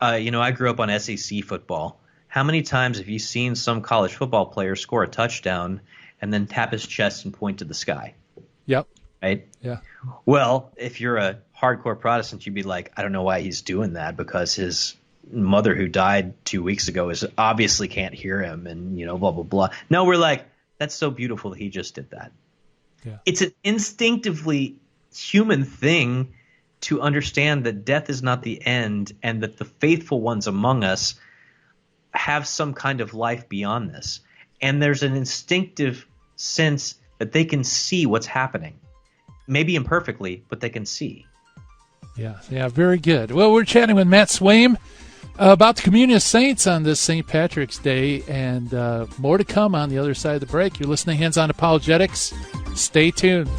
I grew up on SEC football. How many times have you seen some college football player score a touchdown and then tap his chest and point to the sky? Yep. Right? Yeah. Well, if you're a hardcore Protestant, you'd be like, I don't know why he's doing that, because his mother who died 2 weeks ago obviously can't hear him and, blah, blah, blah. No, we're like, that's so beautiful that he just did that. Yeah. It's an instinctively human thing to understand that death is not the end and that the faithful ones among us have some kind of life beyond this. And there's an instinctive sense that they can see what's happening. Maybe imperfectly, but they can see. Yeah, very good. Well, we're chatting with Matt Swaim about the Communion of Saints on this St. Patrick's Day, and more to come on the other side of the break. You're listening to Hands On Apologetics. Stay tuned.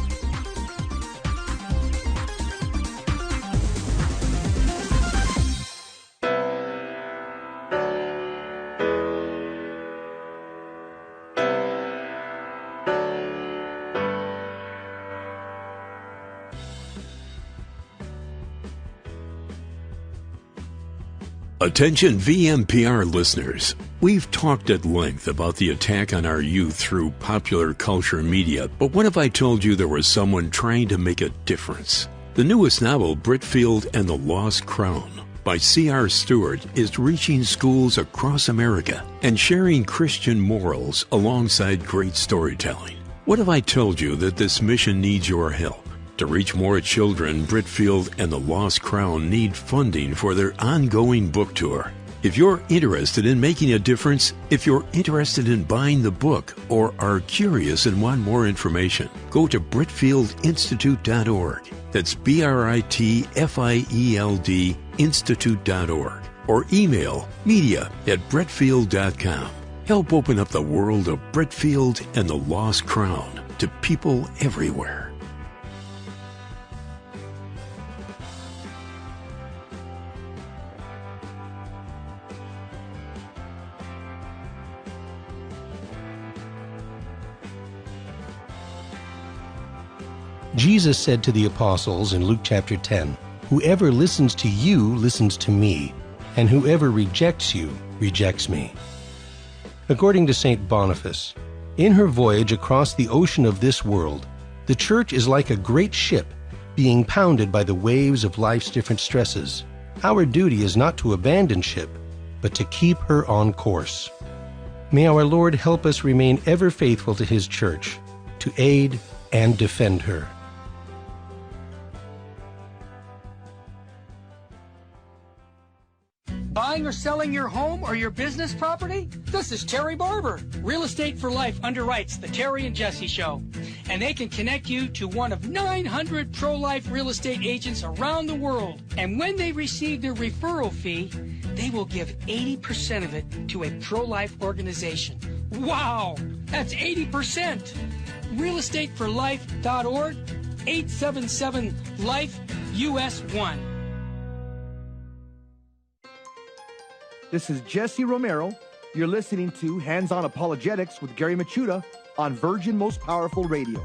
Attention VMPR listeners. We've talked at length about the attack on our youth through popular culture media, but what if I told you there was someone trying to make a difference? The newest novel, Britfield and the Lost Crown, by C.R. Stewart, is reaching schools across America and sharing Christian morals alongside great storytelling. What if I told you that this mission needs your help? To reach more children, Britfield and the Lost Crown need funding for their ongoing book tour. If you're interested in making a difference, if you're interested in buying the book, or are curious and want more information, go to BritfieldInstitute.org. That's BRITFIELD Institute.org. Or email media@britfield.com. Help open up the world of Britfield and the Lost Crown to people everywhere. Jesus said to the apostles in Luke chapter 10, "Whoever listens to you listens to me, and whoever rejects you rejects me." According to St. Boniface, in her voyage across the ocean of this world, the Church is like a great ship being pounded by the waves of life's different stresses. Our duty is not to abandon ship, but to keep her on course. May our Lord help us remain ever faithful to His church, to aid and defend her. Buying or selling your home or your business property? This is Terry Barber. Real Estate for Life underwrites the Terry and Jesse Show, and they can connect you to one of 900 pro-life real estate agents around the world. And when they receive their referral fee, they will give 80% of it to a pro-life organization. Wow, that's 80%. realestateforlife.org, 877-LIFE-US1. This is Jesse Romero. You're listening to Hands-On Apologetics with Gary Machuda on Virgin Most Powerful Radio.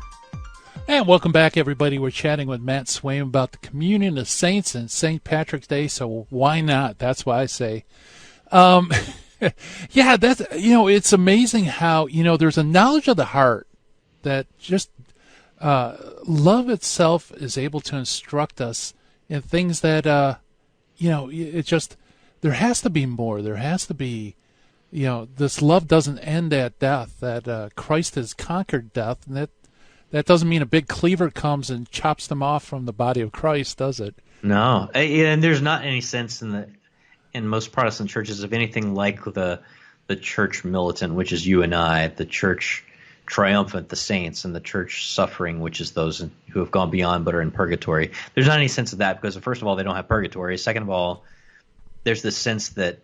And welcome back, everybody. We're chatting with Matt Swaim about the communion of saints and St. Patrick's Day, so why not? That's why I say. Yeah, that's, it's amazing how, there's a knowledge of the heart that just love itself is able to instruct us in things that, it just, there has to be more. There has to be, this love doesn't end at death, that Christ has conquered death, and that doesn't mean a big cleaver comes and chops them off from the body of Christ, does it? No, and there's not any sense in most Protestant churches of anything like the church militant, which is you and I, the church triumphant, the saints, and the church suffering, which is those who have gone beyond but are in purgatory. There's not any sense of that because, first of all, they don't have purgatory. Second of all, there's this sense that,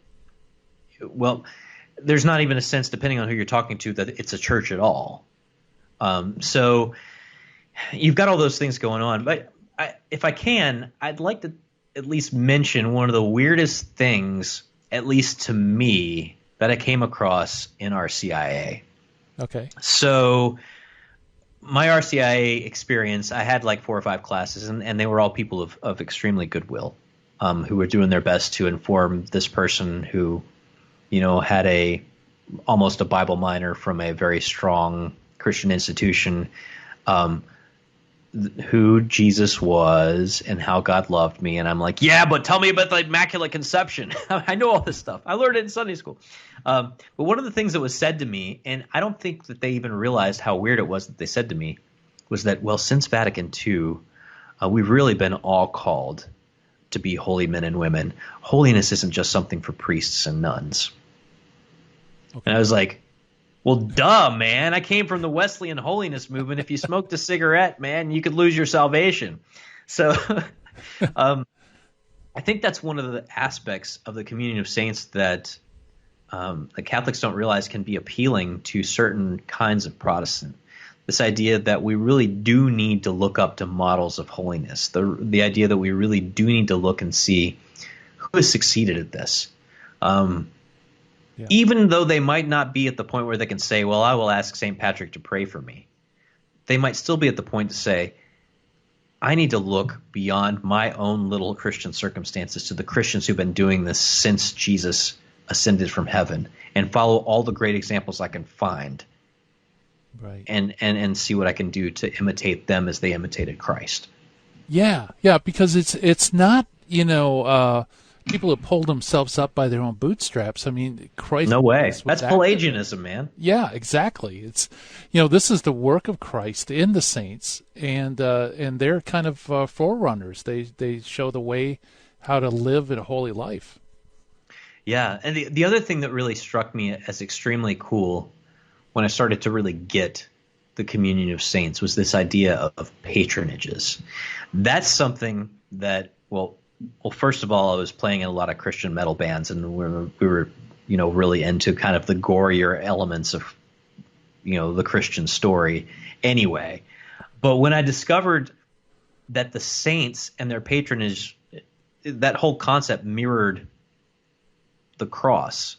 there's not even a sense, depending on who you're talking to, that it's a church at all. So you've got all those things going on. But if I can, I'd like to at least mention one of the weirdest things, at least to me, that I came across in RCIA. Okay. So my RCIA experience, I had like 4 or 5 classes, and they were all people of extremely goodwill. Who were doing their best to inform this person who, had almost a Bible minor from a very strong Christian institution, who Jesus was and how God loved me. And I'm like, yeah, but tell me about the Immaculate Conception. I know all this stuff. I learned it in Sunday school. But one of the things that was said to me, and I don't think that they even realized how weird it was that they said to me, was that, since Vatican II, we've really been all called to be holy men and women. Holiness isn't just something for priests and nuns. Okay. And I was like, well, duh, man. I came from the Wesleyan holiness movement. If you smoked a cigarette, man, you could lose your salvation. So I think that's one of the aspects of the communion of saints that the Catholics don't realize can be appealing to certain kinds of Protestant. This idea that we really do need to look up to models of holiness, the idea that we really do need to look and see who has succeeded at this. Even though they might not be at the point where they can say, well, I will ask St. Patrick to pray for me, they might still be at the point to say, I need to look beyond my own little Christian circumstances to the Christians who've been doing this since Jesus ascended from heaven and follow all the great examples I can find. Right. And see what I can do to imitate them as they imitated Christ. Yeah, because it's not, people have pulled themselves up by their own bootstraps. I mean, Christ. No way. That's Pelagianism, man. Yeah, exactly. It's, this is the work of Christ in the saints, and they're kind of forerunners. They show the way how to live a holy life. Yeah, and the other thing that really struck me as extremely cool when I started to really get the communion of saints was this idea of patronages. That's something that, first of all, I was playing in a lot of Christian metal bands, and we were really into kind of the gorier elements of, the Christian story anyway. But when I discovered that the saints and their patronage, that whole concept mirrored the cross,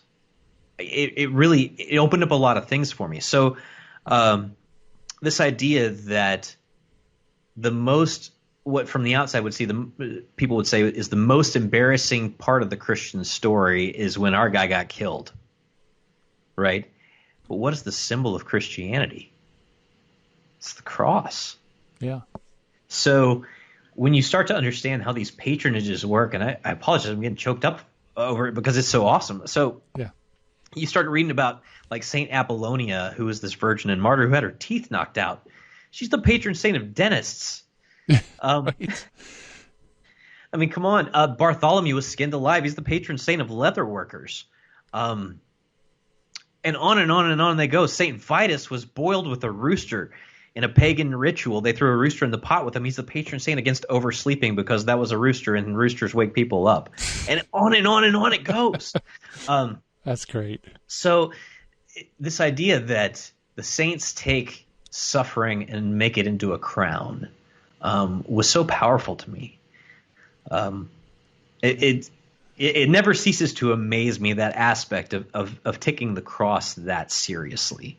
it really opened up a lot of things for me. So this idea that what from the outside people would say is the most embarrassing part of the Christian story is when our guy got killed, right? But what is the symbol of Christianity? It's the cross. Yeah. So when you start to understand how these patronages work, and I apologize, I'm getting choked up over it because it's so awesome. So Yeah. you start reading about like Saint Apollonia, who was this virgin and martyr who had her teeth knocked out. She's the patron saint of dentists. Right. I mean, come on. Bartholomew was skinned alive. He's the patron saint of leather workers. And on and on and on they go. Saint Vitus was boiled with a rooster in a pagan ritual. They threw a rooster in the pot with him. He's the patron saint against oversleeping because that was a rooster, and roosters wake people up. And on and on and on it goes. That's great. So this idea that the saints take suffering and make it into a crown was so powerful to me. It never ceases to amaze me, that aspect of taking the cross that seriously,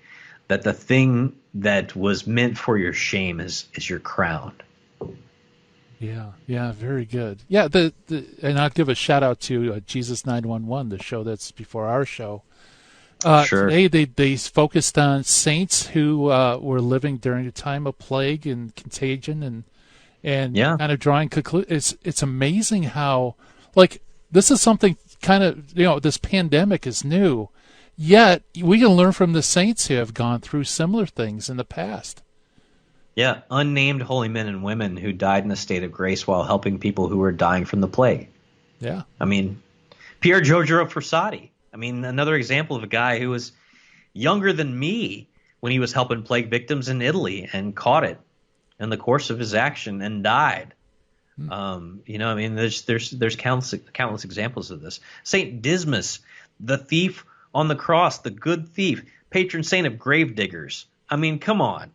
that the thing that was meant for your shame is your crown. Yeah, very good. Yeah, and I'll give a shout out to Jesus 911, the show that's before our show. Sure. Today they focused on saints who were living during a time of plague and contagion, and kind of drawing conclusions. It's amazing how, like, this is something kind of, this pandemic is new, yet we can learn from the saints who have gone through similar things in the past. Yeah, unnamed holy men and women who died in a state of grace while helping people who were dying from the plague. Yeah. I mean, Pier Giorgio Frassati. I mean, another example of a guy who was younger than me when he was helping plague victims in Italy and caught it in the course of his action and died. I mean, there's countless examples of this. Saint Dismas, the thief on the cross, the good thief, patron saint of grave diggers. I mean, come on.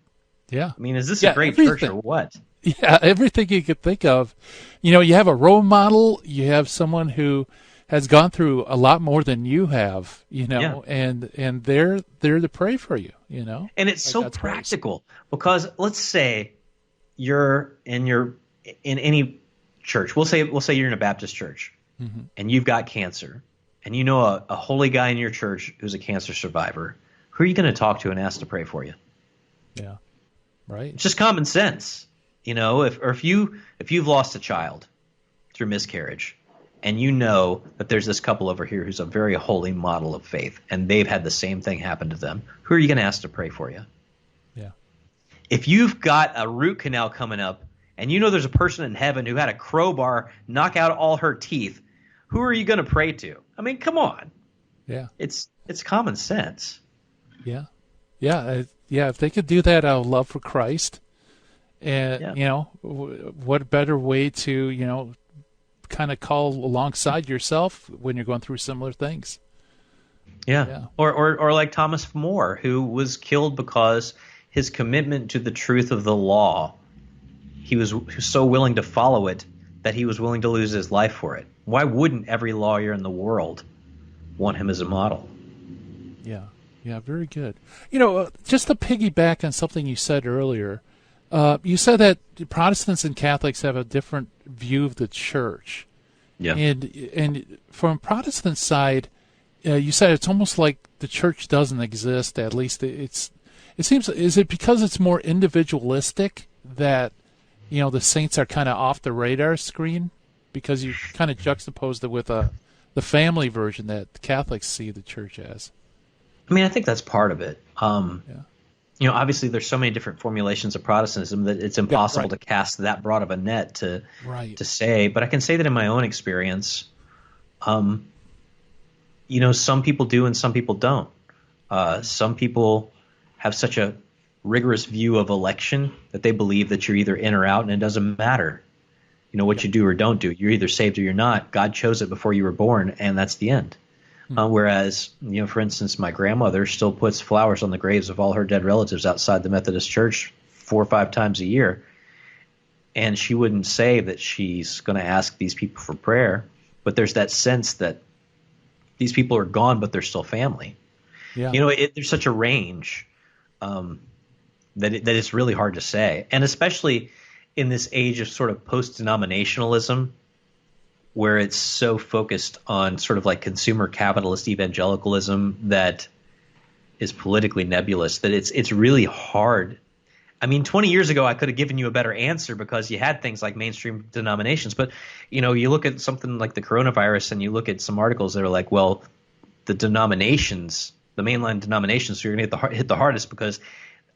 Yeah. I mean, is this a great church or what? Yeah, everything you could think of. You have a role model. You have someone who has gone through a lot more than you have, and they're there to pray for you, And it's so practical because let's say you're in any church. We'll say you're in a Baptist church, and you've got cancer, and you know a holy guy in your church who's a cancer survivor. Who are you going to talk to and ask to pray for you? Yeah, right. It's just common sense, If you've lost a child through miscarriage, and you know that there's this couple over here who's a very holy model of faith, and they've had the same thing happen to them, who are you going to ask to pray for you? Yeah. If you've got a root canal coming up, and you know there's a person in heaven who had a crowbar knock out all her teeth, who are you going to pray to? I mean, come on. Yeah. It's common sense. Yeah. Yeah. If they could do that out of love for Christ, and, what better way to, kind of call alongside yourself when you're going through similar things. Yeah. Or like Thomas More, who was killed because his commitment to the truth of the law, he was so willing to follow it that he was willing to lose his life for it. Why wouldn't every lawyer in the world want him as a model? Yeah. Yeah, very good. Just to piggyback on something you said earlier, you said that Protestants and Catholics have a different view of the church. Yeah. And from Protestant side, you said it's almost like the church doesn't exist. At least it seems. Is it because it's more individualistic that the saints are kind of off the radar screen, because you kind of juxtaposed it with the family version that Catholics see the church as? I mean, I think that's part of it. Obviously there's so many different formulations of Protestantism that it's impossible to cast that broad of a net to say. But I can say that in my own experience, some people do and some people don't. Some people have such a rigorous view of election that they believe that you're either in or out, and it doesn't matter, what you do or don't do. You're either saved or you're not. God chose it before you were born, and that's the end. Whereas, for instance, my grandmother still puts flowers on the graves of all her dead relatives outside the Methodist Church 4 or 5 times a year. And she wouldn't say that she's going to ask these people for prayer, but there's that sense that these people are gone, but they're still family. Yeah. There's such a range that it's really hard to say. And especially in this age of sort of post-denominationalism, where it's so focused on sort of like consumer capitalist evangelicalism that is politically nebulous, that it's really hard. I mean, 20 years ago, I could have given you a better answer because you had things like mainstream denominations. But, you look at something like the coronavirus and you look at some articles that are like, well, the denominations, the mainline denominations, are going to hit the hardest because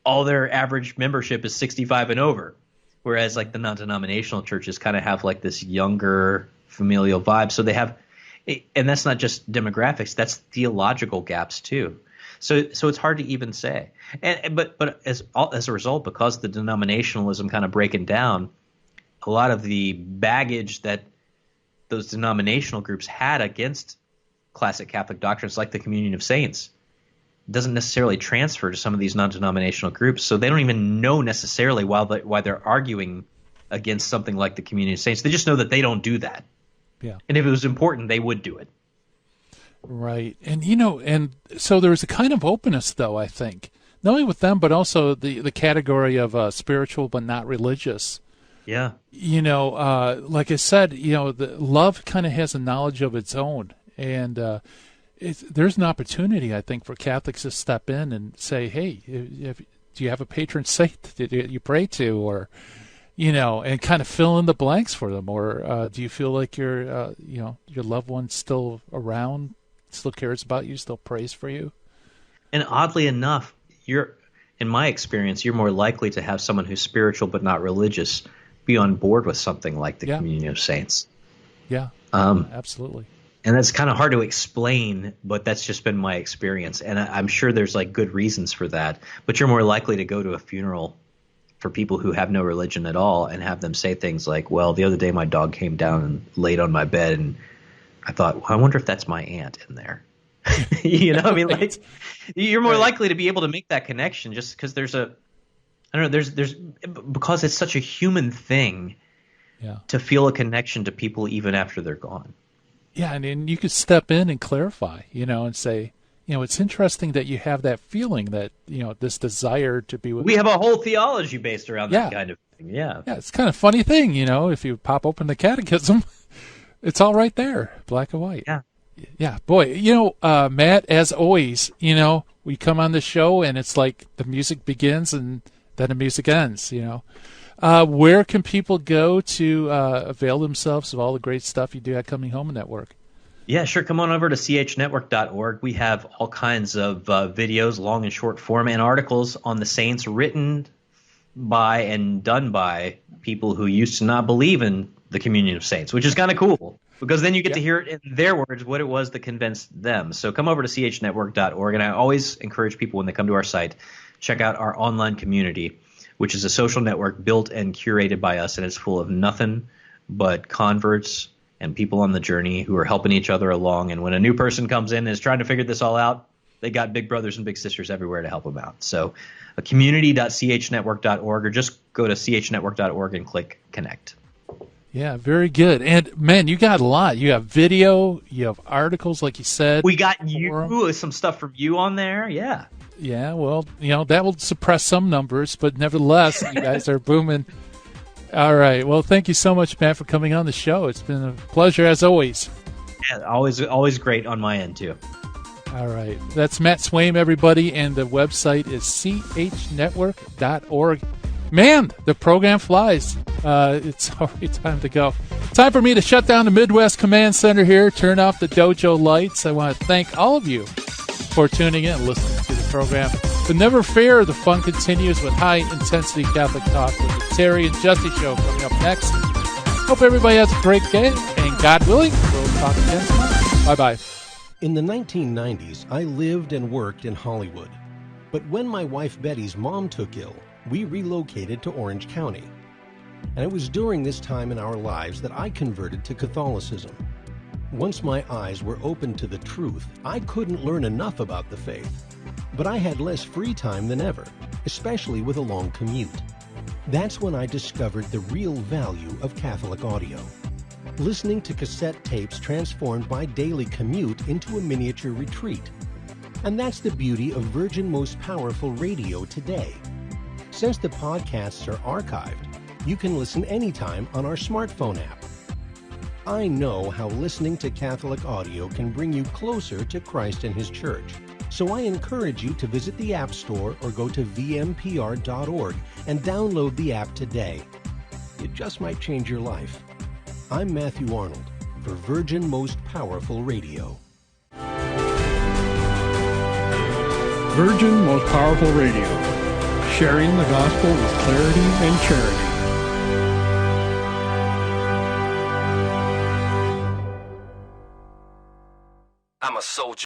all their average membership is 65 and over. Whereas like the non-denominational churches kind of have like this younger familial vibe. So they have, and that's not just demographics, that's theological gaps too. So it's hard to even say. But as a result, because the denominationalism kind of breaking down, a lot of the baggage that those denominational groups had against classic Catholic doctrines like the Communion of Saints doesn't necessarily transfer to some of these non-denominational groups. So they don't even know necessarily why they're arguing against something like the Communion of Saints. They just know that they don't do that. Yeah. And if it was important, they would do it. Right. And, and so there was a kind of openness, though, I think, not only with them, but also the category of spiritual but not religious. Yeah. Like I said, the love kind of has a knowledge of its own. And there's an opportunity, I think, for Catholics to step in and say, hey, do you have a patron saint that you pray to? Or, and kind of fill in the blanks for them. Or do you feel like your loved one's still around, still cares about you, still prays for you? And oddly enough, in my experience, you're more likely to have someone who's spiritual but not religious be on board with something like the Communion of Saints. Yeah, absolutely. And that's kind of hard to explain, but that's just been my experience. And I'm sure there's like good reasons for that. But you're more likely to go to a funeral for people who have no religion at all and have them say things like, well, the other day my dog came down and laid on my bed and I thought, well, I wonder if that's my aunt in there. I mean, like, you're more likely to be able to make that connection just because there's because it's such a human thing to feel a connection to people even after they're gone. Yeah, and you could step in and clarify, and say, it's interesting that you have that feeling that, this desire to be with. We have a whole theology based around that kind of thing. Yeah. Yeah, it's kind of a funny thing, if you pop open the catechism, it's all right there, black and white. Yeah. Yeah, boy, Matt, as always, we come on the show and it's like the music begins and then the music ends, Where can people go to avail themselves of all the great stuff you do at Coming Home Network? Yeah, sure. Come on over to chnetwork.org. We have all kinds of videos, long and short form, and articles on the saints written by and done by people who used to not believe in the Communion of Saints, which is kind of cool because then you get to hear it in their words, what it was that convinced them. So come over to chnetwork.org, and I always encourage people when they come to our site, check out our online community, which is a social network built and curated by us, and it's full of nothing but converts and people on the journey who are helping each other along. And when a new person comes in and is trying to figure this all out, they got big brothers and big sisters everywhere to help them out. So community.chnetwork.org, or just go to chnetwork.org and click connect. Yeah, very good. And, man, you got a lot. You have video, you have articles, like you said. We got some stuff from you on there, yeah. Yeah, well, that will suppress some numbers, but nevertheless, you guys are booming. All right. Well, thank you so much, Matt, for coming on the show. It's been a pleasure, as always. Yeah, always great on my end, too. All right. That's Matt Swaim, everybody, and the website is chnetwork.org. Man, the program flies. It's already time to go. Time for me to shut down the Midwest Command Center here, turn off the dojo lights. I want to thank all of you for tuning in and listening to the program. But never fear, the fun continues with high-intensity Catholic talk with the Terry and Jesse Show coming up next. Hope everybody has a great day, and God willing, we'll talk again tomorrow. Bye-bye. In the 1990s, I lived and worked in Hollywood. But when my wife Betty's mom took ill, we relocated to Orange County. And it was during this time in our lives that I converted to Catholicism. Once my eyes were opened to the truth, I couldn't learn enough about the faith. But I had less free time than ever, especially with a long commute. That's when I discovered the real value of Catholic audio. Listening to cassette tapes transformed my daily commute into a miniature retreat. And that's the beauty of Virgin Most Powerful Radio today. Since the podcasts are archived, you can listen anytime on our smartphone app. I know how listening to Catholic audio can bring you closer to Christ and His Church. So I encourage you to visit the App Store or go to vmpr.org and download the app today. It just might change your life. I'm Matthew Arnold for Virgin Most Powerful Radio. Virgin Most Powerful Radio, sharing the gospel with clarity and charity.